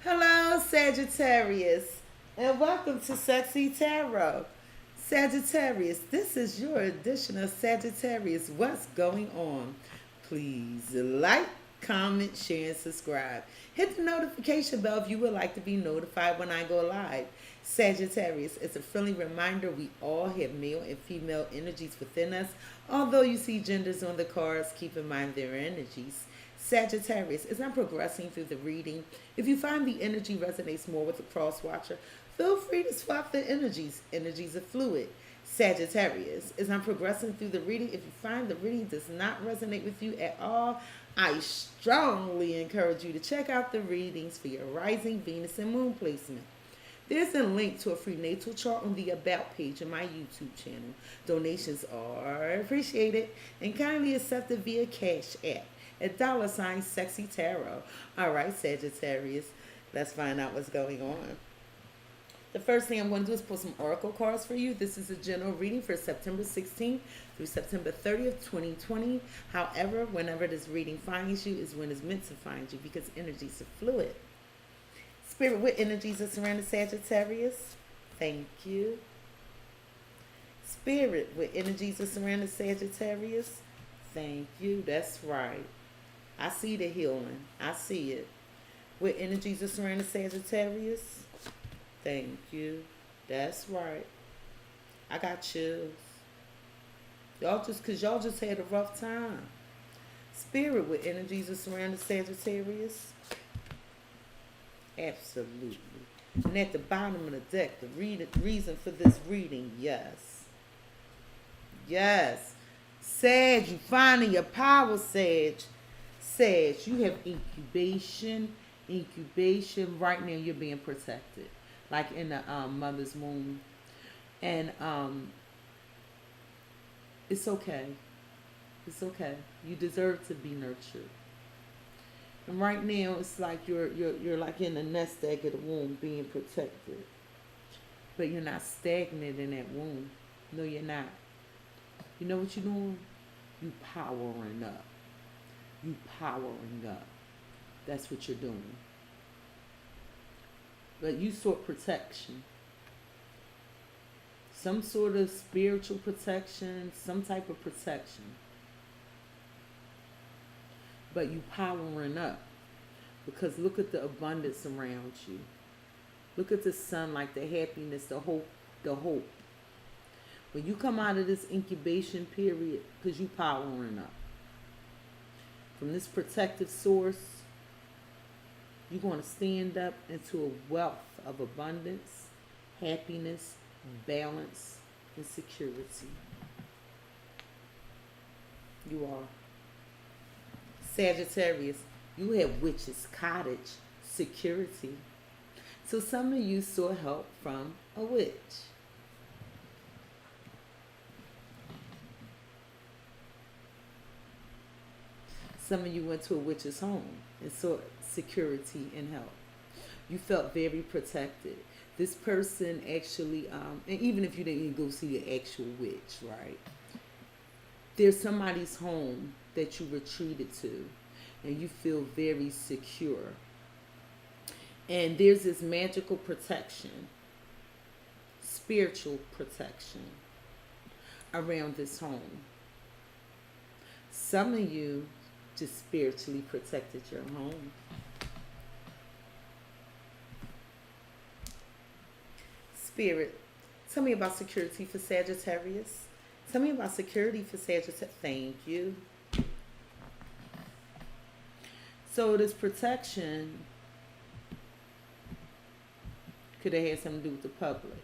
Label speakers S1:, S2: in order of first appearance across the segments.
S1: Hello, Sagittarius, and welcome to Cexxi Tarot. Sagittarius, this is your edition of Sagittarius. What's going on? Please like, comment, share, and subscribe. Hit the notification bell if you would like to be notified when I go live. Sagittarius, it's a friendly reminder we all have male and female energies within us. Although you see genders on the cards, keep in mind their energies. Sagittarius, as I'm progressing through the reading, if you find the energy resonates more with the cross watcher, feel free to swap the energies. Energies are fluid. Sagittarius, as I'm progressing through the reading, if you find the reading does not resonate with you at all, I strongly encourage you to check out the readings for your rising Venus and moon placement. There's a link to a free natal chart on the About page of my YouTube channel. Donations are appreciated and kindly accepted via Cash App at $Cexxi Tarot. All right, Sagittarius, let's find out what's going on. The first thing I'm going to do is pull some oracle cards for you. This is a general reading for September 16th through September 30th, 2020. However, whenever this reading finds you is when it's meant to find you because energies are fluid. Spirit, what energies are surrounding Sagittarius? Thank you. Spirit, what energies are surrounding Sagittarius? Thank you. That's right. I see the healing. I see it. What energies are surrounding Sagittarius? Thank you. That's right. I got chills. Y'all just had a rough time. Spirit, what energies are surrounding Sagittarius? Absolutely. And at the bottom of the deck, the reason for this reading, yes. Yes. Sag, you finding your power, Sag. Sag, you have incubation. Incubation. Right now, you're being protected. Like in the mother's womb. And it's okay. It's okay. You deserve to be nurtured. And right now, it's like you're like in the nest egg of the womb being protected. But you're not stagnant in that womb. No, you're not. You know what you're doing? You powering up. You powering up. That's what you're doing. But you sought protection. Some sort of spiritual protection, some type of protection. But you powering up. Because look at the abundance around you. Look at the sunlight, the happiness, the hope, the hope. When you come out of this incubation period, because you powering up. From this protective source, you're going to stand up into a wealth of abundance, happiness, balance, and security. You are. Sagittarius, you have witch's cottage, security. So some of you saw help from a witch. Some of you went to a witch's home and sought security and help. You felt very protected. This person actually, and even if you didn't go see the actual witch, right? There's somebody's home that you retreated to and you feel very secure. And there's this magical protection, spiritual protection around this home. Some of you just spiritually protected your home. Spirit, tell me about security for Sagittarius. Tell me about security for Sagittarius. Thank you. So this protection could have had something to do with the public.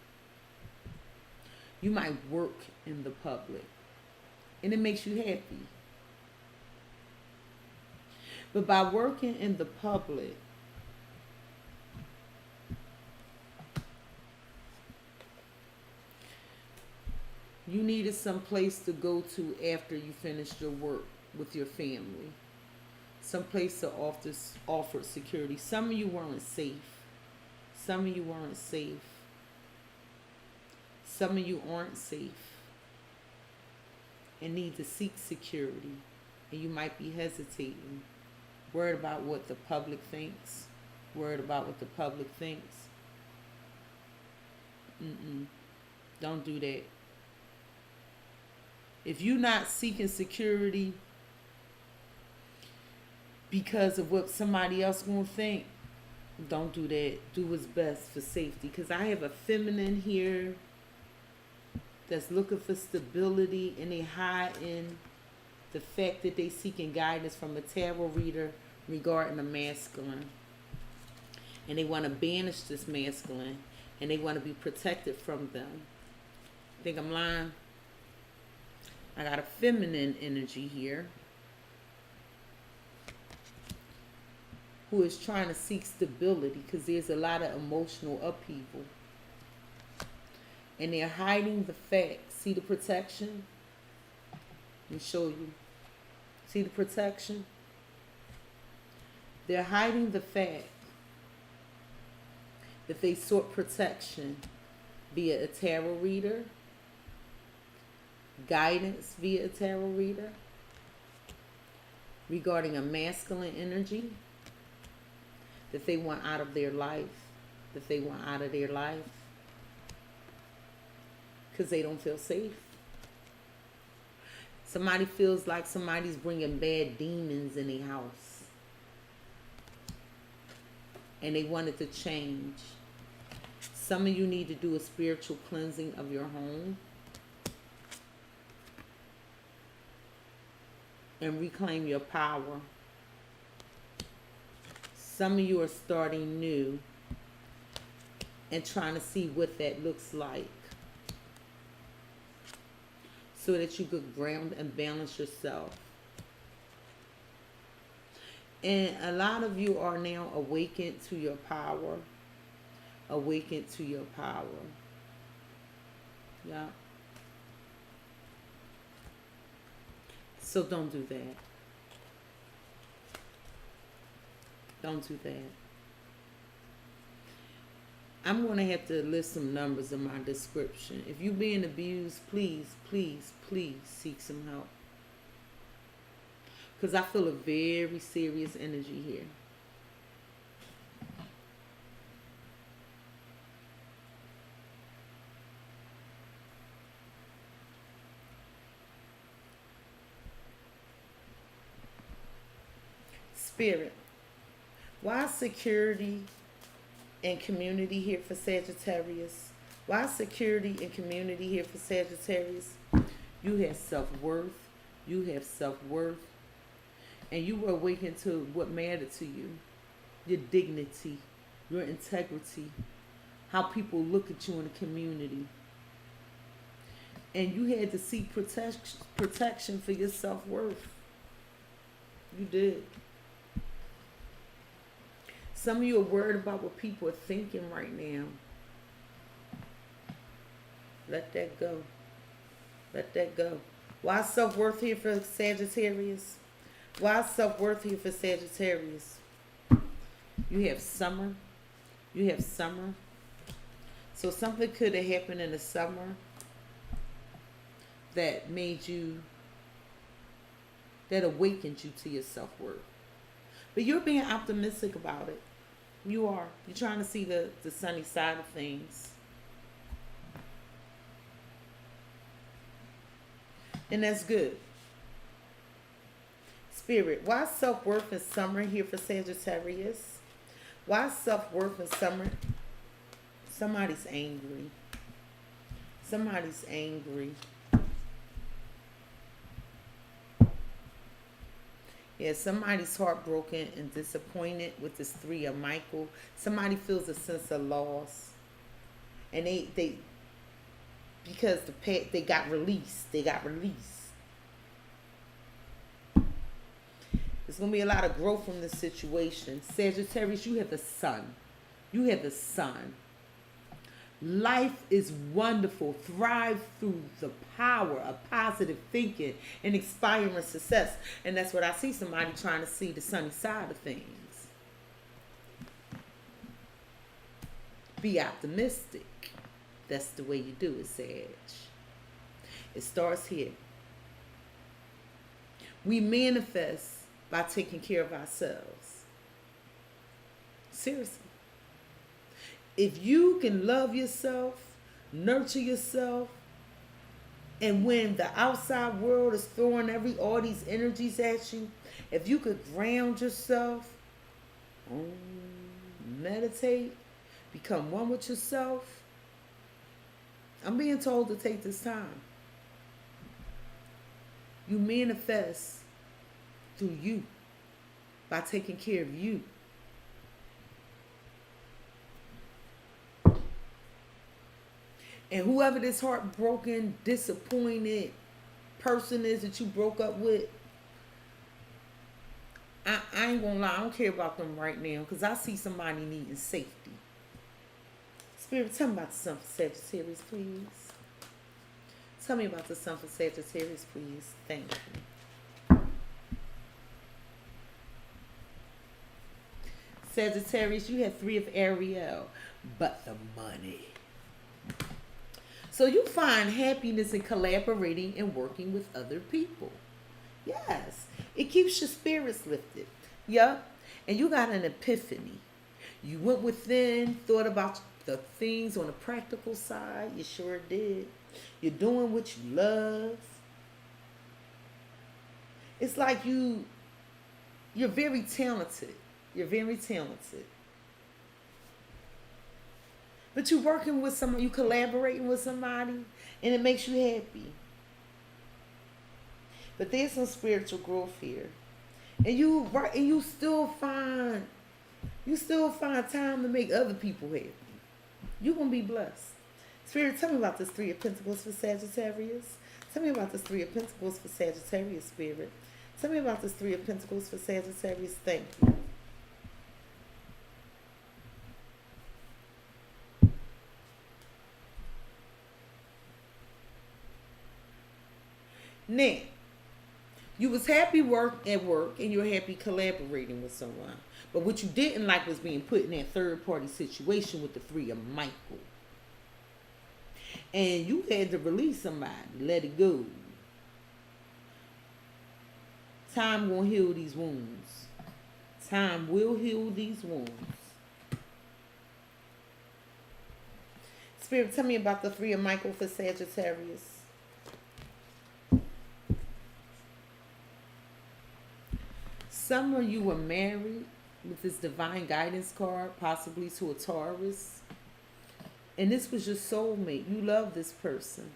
S1: You might work in the public and it makes you happy. But by working in the public, you needed some place to go to after you finished your work with your family. Some place to offer security. Some of you weren't safe. Some of you weren't safe. Some of you aren't safe and need to seek security. And you might be hesitating, worried about what the public thinks. Worried about what the public thinks. Don't do that. If you're not seeking security because of what somebody else gonna think, don't do that. Do what's best for safety. Because I have a feminine here that's looking for stability, and they hide in the fact that they seeking guidance from a tarot reader regarding a masculine. And they want to banish this masculine, and they want to be protected from them. Think I'm lying? I got a feminine energy here who is trying to seek stability because there's a lot of emotional upheaval. And they're hiding the fact. See the protection? Let me show you. See the protection? They're hiding the fact that they sought protection via a tarot reader, guidance via a tarot reader, regarding a masculine energy that they want out of their life, because they don't feel safe. Somebody feels like somebody's bringing bad demons in their house, and they want it to change. Some of you need to do a spiritual cleansing of your home and reclaim your power. Some of you are starting new and trying to see what that looks like so that you could ground and balance yourself. And a lot of you are now awakened to your power. Awakened to your power. Yeah. So don't do that. Don't do that. I'm going to have to list some numbers in my description. If you're being abused, please, please, please seek some help. Because I feel a very serious energy here. Spirit, why security and community here for Sagittarius? Why security and community here for Sagittarius? You have self-worth. You have self-worth. And you were awakened to what mattered to you. Your dignity, your integrity, how people look at you in the community. And you had to seek protection for your self-worth. You did. Some of you are worried about what people are thinking right now. Let that go. Let that go. Why self-worth here for Sagittarius? Why self-worth here for Sagittarius? You have summer. You have summer. So something could have happened in the summer that made you, that awakened you to your self-worth. But you're being optimistic about it. You are. You're trying to see the sunny side of things. And that's good. Spirit, why self-worth in summer here for Sagittarius? Why self-worth in summer? Somebody's angry. Somebody's angry. Yeah, somebody's heartbroken and disappointed with this Three of Michael. Somebody feels a sense of loss. And they because they got released. They got released. There's going to be a lot of growth from this situation. Sagittarius, you have the sun. You have the sun. Life is wonderful. Thrive through the power of positive thinking and inspiring success. And that's what I see, somebody trying to see the sunny side of things. Be optimistic. That's the way you do it, Sag. It starts here. We manifest by taking care of ourselves. Seriously. If you can love yourself, nurture yourself, and when the outside world is throwing all these energies at you, if you could ground yourself, meditate, become one with yourself. I'm being told to take this time. You manifest through you by taking care of you. And whoever this heartbroken, disappointed person is that you broke up with, I ain't gonna lie, I don't care about them right now because I see somebody needing safety. Spirit, tell me about the sun for Sagittarius, please. Tell me about the sun for Sagittarius, please. Thank you. Sagittarius, you have 3 of Ariel, but the money. So you find happiness in collaborating and working with other people. Yes. It keeps your spirits lifted. Yup. And you got an epiphany. You went within, thought about the things on the practical side. You sure did. You're doing what you love. It's like you're very talented. You're very talented. But you're working with somebody, you collaborating with somebody, and it makes you happy. But there's some spiritual growth here. And you still find time to make other people happy. You're gonna be blessed. Spirit, tell me about this 3 of Pentacles for Sagittarius. Tell me about this 3 of Pentacles for Sagittarius, Spirit. Tell me about this 3 of Pentacles for Sagittarius. Thank you. Now, you was happy at work and you're happy collaborating with someone. But what you didn't like was being put in that third party situation with the 3 of Michael. And you had to release somebody, let it go. Time gonna heal these wounds. Time will heal these wounds. Spirit, tell me about the 3 of Michael for Sagittarius. Some of you were married with this divine guidance card, possibly to a Taurus. And this was your soulmate. You love this person.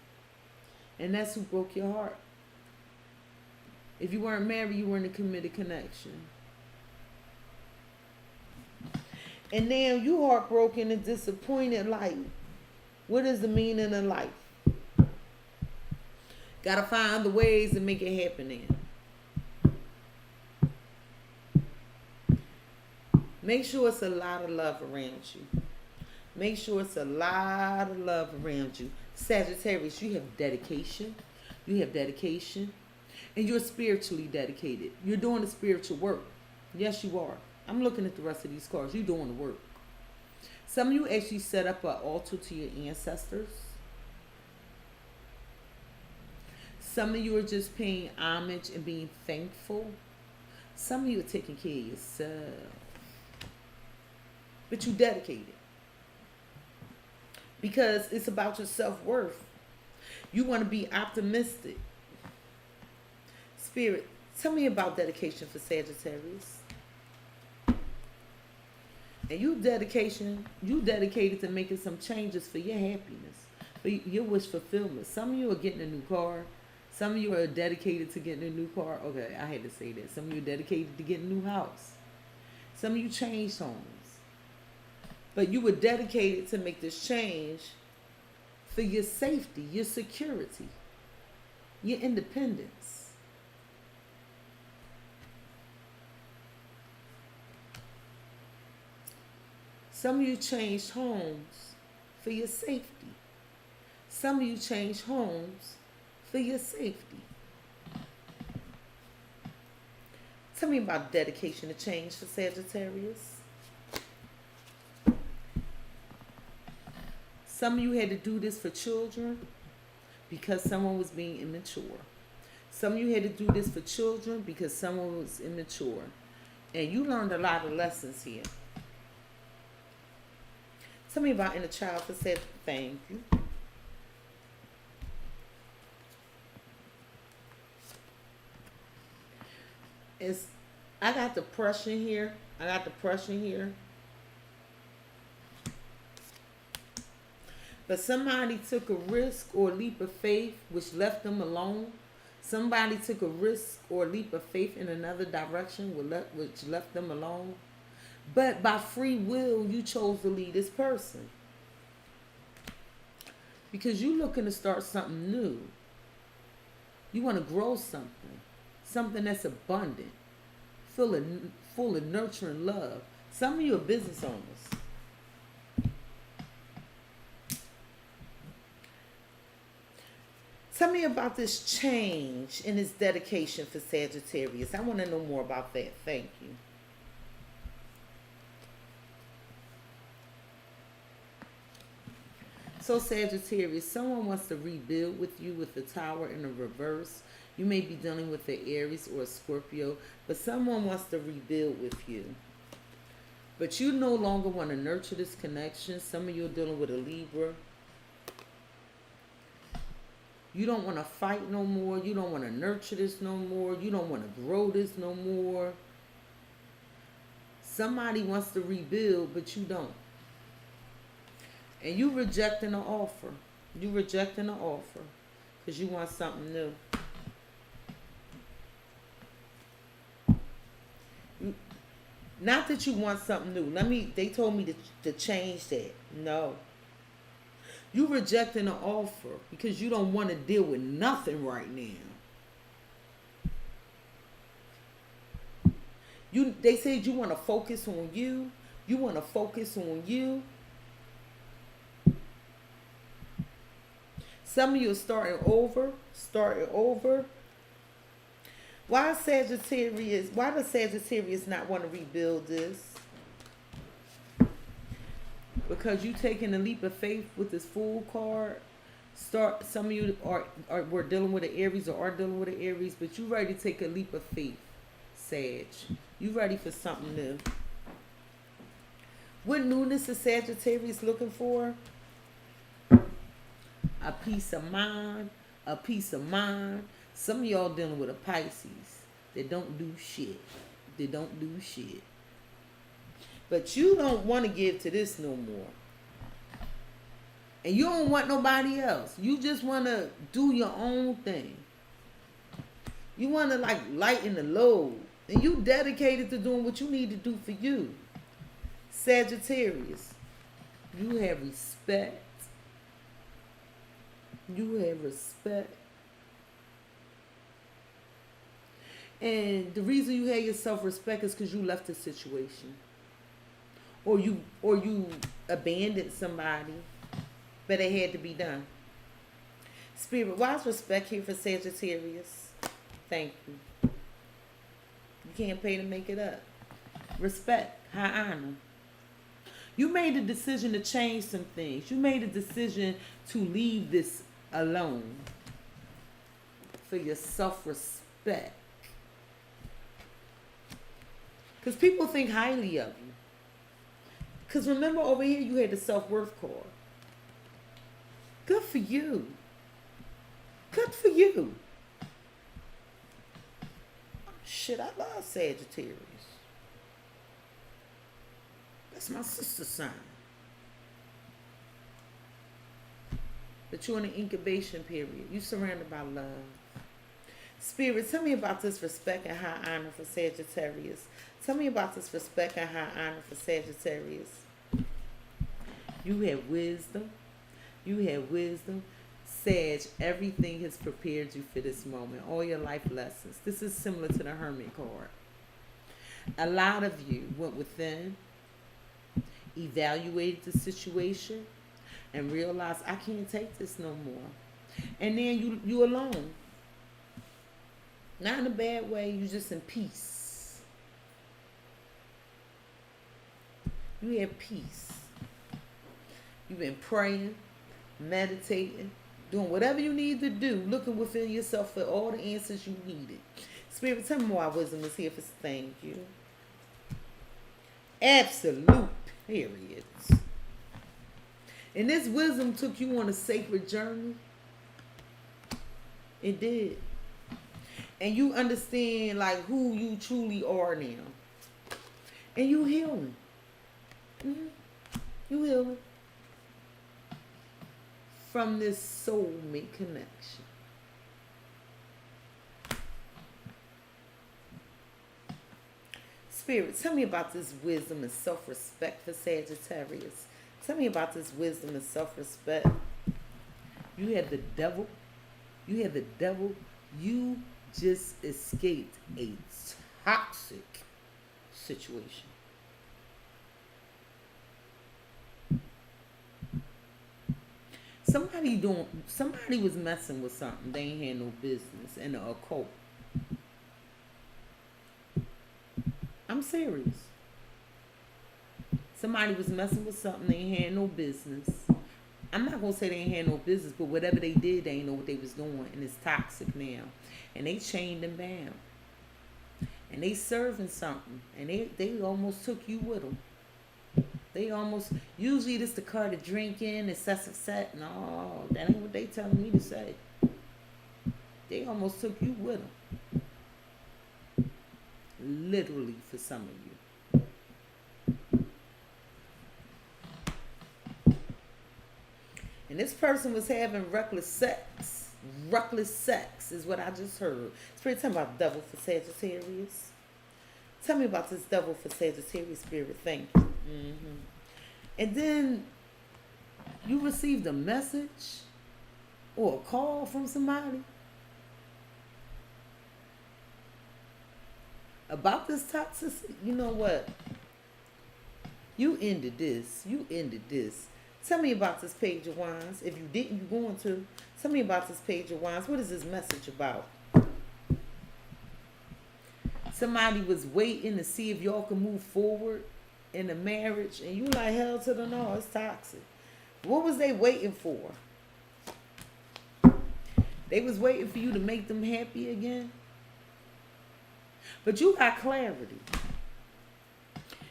S1: And that's who broke your heart. If you weren't married, you were in a committed connection. And now you heartbroken and disappointed. Like, what is the meaning of life? Gotta find the ways to make it happen then. Make sure it's a lot of love around you. Make sure it's a lot of love around you. Sagittarius, you have dedication. You have dedication. And you're spiritually dedicated. You're doing the spiritual work. Yes, you are. I'm looking at the rest of these cards. You're doing the work. Some of you actually set up an altar to your ancestors. Some of you are just paying homage and being thankful. Some of you are taking care of yourself. But you dedicated. Because it's about your self-worth. You want to be optimistic. Spirit, tell me about dedication for Sagittarius. And you dedicated to making some changes for your happiness, for your wish fulfillment. Some of you are getting a new car. Some of you are dedicated to getting a new car. Okay, I had to say that. Some of you are dedicated to getting a new house. Some of you changed homes. But you were dedicated to make this change for your safety, your security, your independence. Some of you changed homes for your safety. Some of you changed homes for your safety. Tell me about dedication to change for Sagittarius. Some of you had to do this for children because someone was being immature. Some of you had to do this for children because someone was immature. And you learned a lot of lessons here. Tell me about inner child for said thank you. It's I got depression here. I got depression here. But somebody took a risk or leap of faith which left them alone. Somebody took a risk or leap of faith in another direction which left them alone. But by free will, you chose to lead this person. Because you're looking to start something new. You want to grow something. Something that's abundant. Full of nurturing love. Some of you are business owners. Tell me about this change in this dedication for Sagittarius. I want to know more about that. Thank you. So Sagittarius, someone wants to rebuild with you with the Tower in the reverse. You may be dealing with an Aries or a Scorpio, but someone wants to rebuild with you. But you no longer want to nurture this connection. Some of you are dealing with a Libra. You don't want to fight no more. You don't want to nurture this no more. You don't want to grow this no more. Somebody wants to rebuild, but you don't. And you rejecting the offer. You rejecting the offer because you want something new. Not that you want something new. They told me to change that. No. You rejecting the offer because you don't want to deal with nothing right now. They said you want to focus on you. You want to focus on you. Some of you are starting over. Why does Sagittarius not want to rebuild this? Because you taking a leap of faith with this Fool card. Some of you were dealing with an Aries or are dealing with an Aries, but you ready to take a leap of faith, Sag. You ready for something new. What newness is Sagittarius looking for? A peace of mind. A peace of mind. Some of y'all dealing with a Pisces. They don't do shit. They don't do shit. But you don't want to give to this no more. And you don't want nobody else. You just want to do your own thing. You want to lighten the load. And you dedicated to doing what you need to do for you. Sagittarius, you have respect. You have respect. And the reason you have your self-respect is because you left the situation. Or you abandoned somebody, but it had to be done. Spirit, why is respect here for Sagittarius? Thank you. You can't pay to make it up. Respect, high honor. You made a decision to change some things. You made a decision to leave this alone for your self-respect. Because people think highly of you. Because remember over here you had the self-worth card. Good for you. Good for you. Shit, I love Sagittarius. That's my sister sign. But you're in an incubation period. You're surrounded by love. Spirit, tell me about this respect and high honor for Sagittarius. Tell me about this respect and high honor for Sagittarius. You have wisdom. You have wisdom. Sag, everything has prepared you for this moment. All your life lessons. This is similar to the Hermit card. A lot of you went within, evaluated the situation, and realized, I can't take this no more. And then you alone. Not in a bad way, you just in peace. You have peace. You've been praying, meditating, doing whatever you need to do, looking within yourself for all the answers you needed. Spirit, tell me why wisdom is here for thank you. Absolute periods. And this wisdom took you on a sacred journey. It did. And you understand like who you truly are now. And you healing. Mm-hmm. You healing. From this soulmate connection. Spirit, tell me about this wisdom and self-respect for Sagittarius. Tell me about this wisdom and self-respect. You had the devil. You had the devil. You just escaped a toxic situation. Somebody was messing with something they ain't had no business in the occult. I'm serious. Somebody was messing with something they ain't had no business. I'm not gonna say they ain't had no business, but whatever they did, they ain't know what they was doing, and it's toxic now. And they chained them down, and they serving something, and they almost took you with them. They almost, usually this the car to drink in, it's set. No, that ain't what they telling me to say. They almost took you with them. Literally for some of you. And this person was having reckless sex. Reckless sex is what I just heard. Spirit, tell me about the devil for Sagittarius. Tell me about this devil for Sagittarius, Spirit. Thank you. Mm-hmm. And then you received a message or a call from somebody about this toxicity. You know what? You ended this. You ended this. Tell me about this Page of Wands. If you didn't, you're going to. Tell me about this Page of Wands. What is this message about? Somebody was waiting to see if y'all can move forward in a marriage, and you like, hell to the no, it's toxic. What was they waiting for? They was waiting for you to make them happy again. But you got clarity.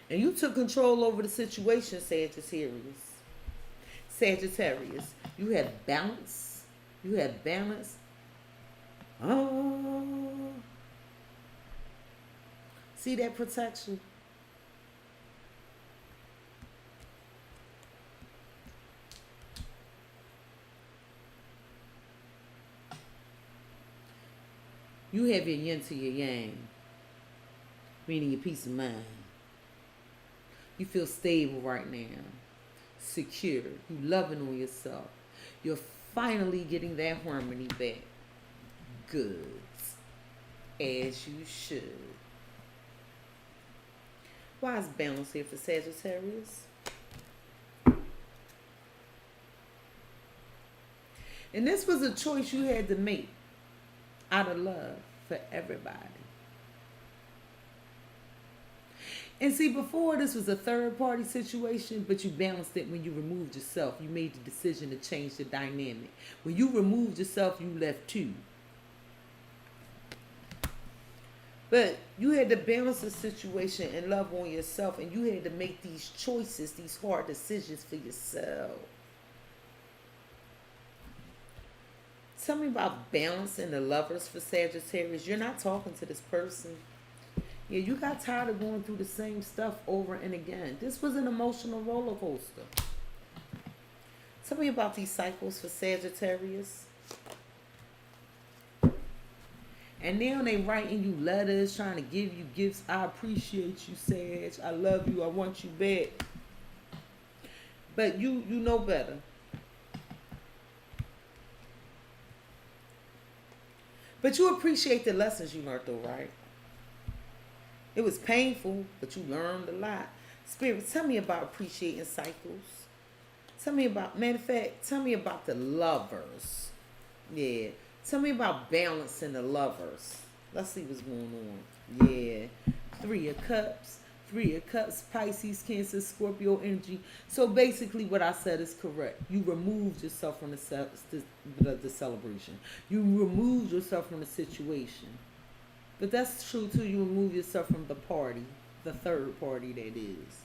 S1: And you took control over the situation, Sagittarius. Sagittarius. You had balance. You had balance. Oh. See that protection? You have your yin to your yang, meaning your peace of mind. You feel stable right now, secure. You loving on yourself. You're finally getting that harmony back. Good. As you should. Why is balance here for Sagittarius? And this was a choice you had to make out of love for everybody. And see, before this was a third party situation, but you balanced it when you removed yourself. You made the decision to change the dynamic. When you removed yourself, you left two. But you had to balance the situation and love on yourself, and you had to make these choices, these hard decisions for yourself. Tell me about balance and the lovers for Sagittarius. You're not talking to this person. Yeah, you got tired of going through the same stuff over and again. This was an emotional roller coaster. Tell me about these cycles for Sagittarius. And now they writing you letters, trying to give you gifts. I appreciate you, Sag. I love you. I want you back. But you know better. But you appreciate the lessons you learned though, right? It was painful, but you learned a lot. Spirit, tell me about appreciating cycles. Tell me about, matter of fact, tell me about the lovers. Yeah. Tell me about balancing the lovers. Let's see what's going on. Yeah. 3 of Cups. 3 of Cups, Pisces, Cancer, Scorpio energy. So basically what I said is correct. You removed yourself from the celebration. You removed yourself from the situation. But that's true too. You remove yourself from the party. The third party, that is.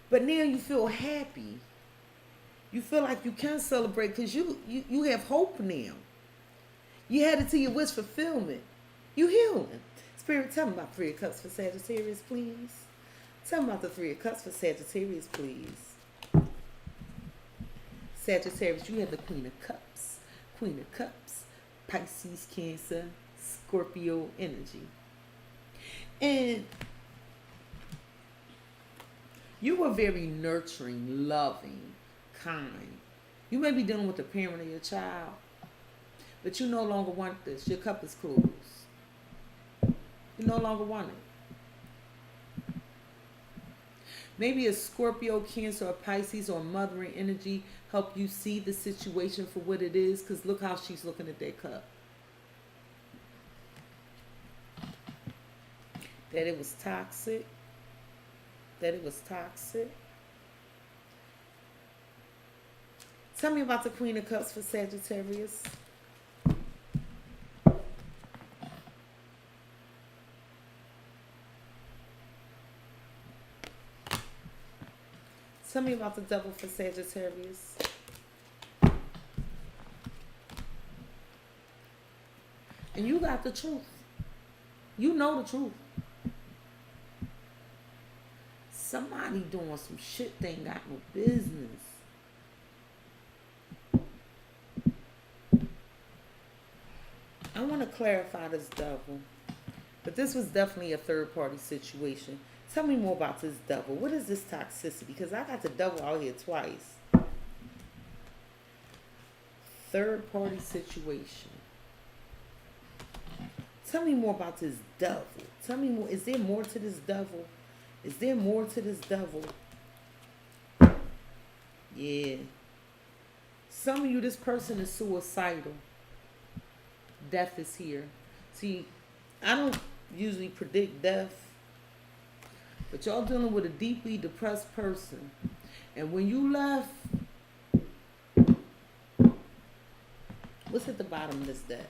S1: But now you feel happy. You feel like you can celebrate because you have hope now. You had it to your wish fulfillment. You healing. Spirit, tell me about Three of Cups for Sagittarius, please. Tell me about the Three of Cups for Sagittarius, please. Sagittarius, you have the Queen of Cups. Queen of Cups. Pisces, Cancer, Scorpio energy. And you were very nurturing, loving, kind. You may be dealing with the parent of your child, but you no longer want this. Your cup is closed. You no longer want it. Maybe a Scorpio, Cancer, or Pisces, or mothering energy help you see the situation for what it is, because look how she's looking at that cup. That it was toxic. That it was toxic. Tell me about the Queen of Cups for Sagittarius. Tell me about the Devil for Sagittarius. And you got the truth. You know the truth. Somebody doing some shit they ain't got no business. I want to clarify this Devil. But this was definitely a third party situation. Tell me more about this Devil. What is this toxicity? Because I got the Devil out here twice. Third party situation. Tell me more about this Devil. Tell me more. Is there more to this Devil? Is there more to this Devil? Yeah. Some of you, this person is suicidal. Death is here. See, I don't usually predict death, but y'all dealing with a deeply depressed person. And when you left, what's at the bottom of this deck?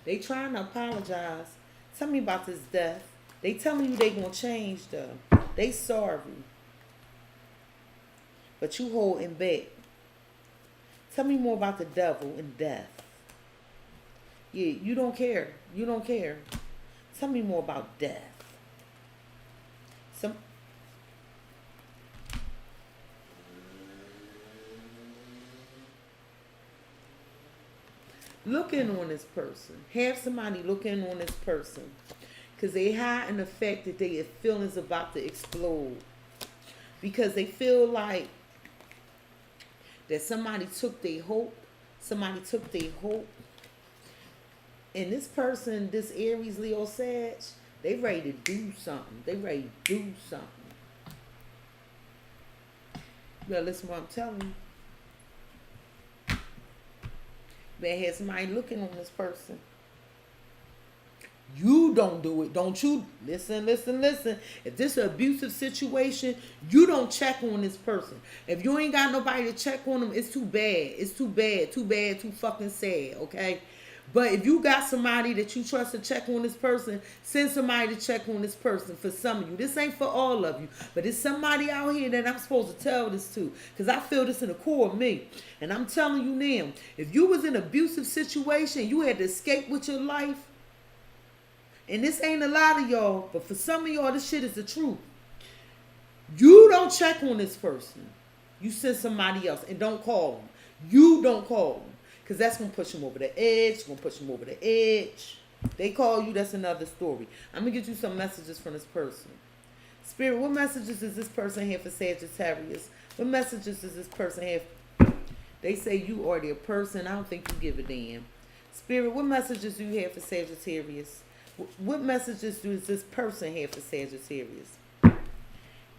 S1: They trying to apologize. Tell me about this death. They telling you they gonna change though. They sorry. But you holding back. Tell me more about the Devil and death. Yeah, you don't care. You don't care. Tell me more about death. Look in on this person. Have somebody look in on this person. Because they hide in the fact that their feelings about to explode. Because they feel like that somebody took their hope. Somebody took their hope. And this person, this Aries, Leo, Sag, they ready to do something. They ready to do something. You better listen to what I'm telling you. Better have somebody looking on this person. You don't do it. Don't you? Listen. If this is an abusive situation, you don't check on this person. If you ain't got nobody to check on them, it's too bad. It's too bad. Too bad. Too fucking sad. Okay? But if you got somebody that you trust to check on this person, send somebody to check on this person. For some of you, this ain't for all of you, but it's somebody out here that I'm supposed to tell this to, because I feel this in the core of me. And I'm telling you now, if you was in an abusive situation, you had to escape with your life, and this ain't a lot of y'all, but for some of y'all, this shit is the truth. You don't check on this person. You send somebody else, and don't call them. You don't call them. Because that's going to push them over the edge. Going to push them over the edge. They call you, that's another story. I'm going to get you some messages from this person. Spirit, what messages does this person have for Sagittarius? What messages does this person have? They say you are their person. I don't think you give a damn. Spirit, what messages do you have for Sagittarius? What messages does this person have for Sagittarius?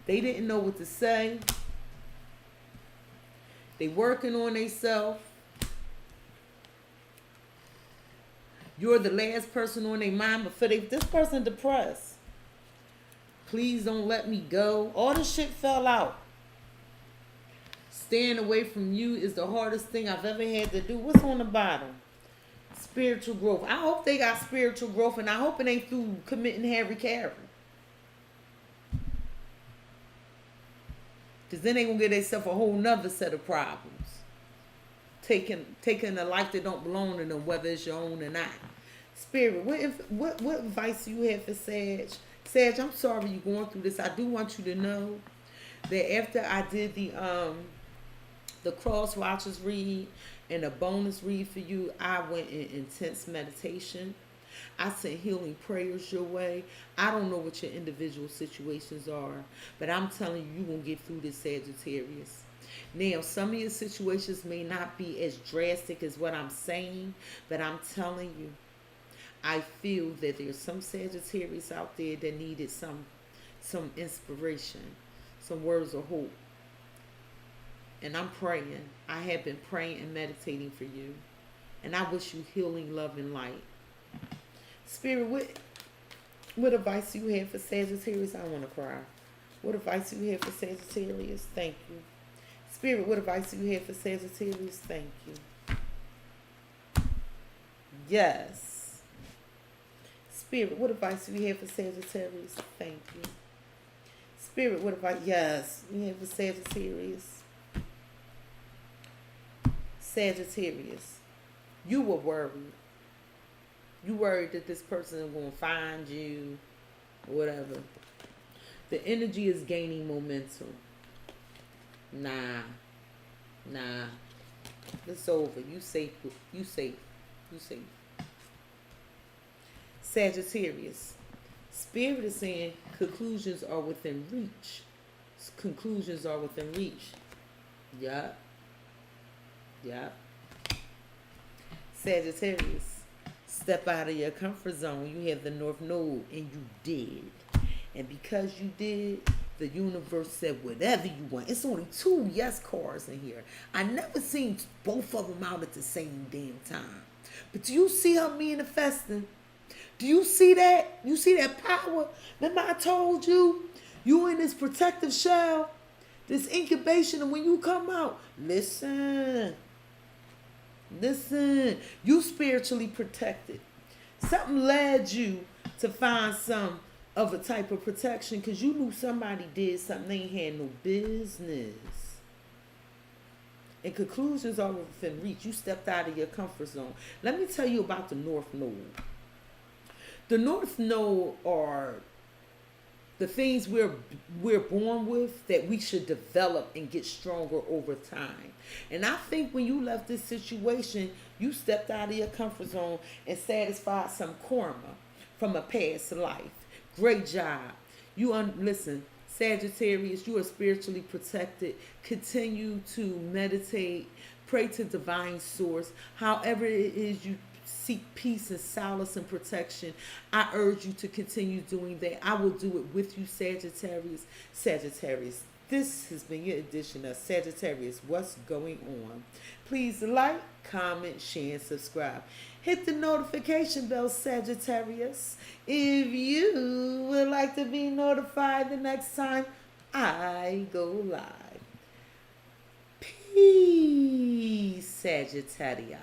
S1: They didn't know what to say. They working on themselves. You're the last person on their mind, but for this person depressed. Please don't let me go. All this shit fell out. Staying away from you is the hardest thing I've ever had to do. What's on the bottom? Spiritual growth. I hope they got spiritual growth, and I hope it ain't through committing Harry Carey. Because then they going to get themselves a whole nother set of problems. Taking a life that don't belong to them, whether it's your own or not. Spirit, what advice do you have for Sag? Sag, I'm sorry you're going through this. I do want you to know that after I did the cross watchers read and a bonus read for you, I went in intense meditation. I sent healing prayers your way. I don't know what your individual situations are, but I'm telling you, you're going to get through this, Sagittarius. Now, some of your situations may not be as drastic as what I'm saying, but I'm telling you, I feel that there's some Sagittarius out there that needed some inspiration, some words of hope. And I'm praying. I have been praying and meditating for you. And I wish you healing, love, and light. Spirit, what advice do you have for Sagittarius? I want to cry. What advice do you have for Sagittarius? Thank you. Spirit, what advice do you have for Sagittarius? Thank you. Yes. Spirit, what advice do you have for Sagittarius? Thank you. Spirit, what advice? Yes, you have for Sagittarius. Sagittarius, you were worried. You worried that this person is going to find you, whatever. The energy is gaining momentum. Nah. It's over. You safe. Sagittarius. Spirit is saying conclusions are within reach. Conclusions are within reach. Yup. Sagittarius. Step out of your comfort zone. You have the North Node, and you did. And because you did, the universe said whatever you want. It's only 2 yes cards in here. I never seen both of them out at the same damn time. But do you see her manifesting? Do you see that? You see that power? Remember I told you, you in this protective shell, this incubation, and when you come out, listen, you spiritually protected. Something led you to find some of a type of protection because you knew somebody did something they ain't had no business. And conclusions are within reach. You stepped out of your comfort zone. Let me tell you about the North Node. The North Node are the things we're born with that we should develop and get stronger over time. And I think when you left this situation, you stepped out of your comfort zone and satisfied some karma from a past life. Great job. Listen, Sagittarius, you are spiritually protected. Continue to meditate. Pray to divine source. However it is you seek peace and solace and protection, I urge you to continue doing that. I will do it with you, Sagittarius. Sagittarius, this has been your edition of Sagittarius, What's Going On. Please like, comment, share, and subscribe. Hit the notification bell, Sagittarius, if you would like to be notified the next time I go live. Peace, Sagittarius.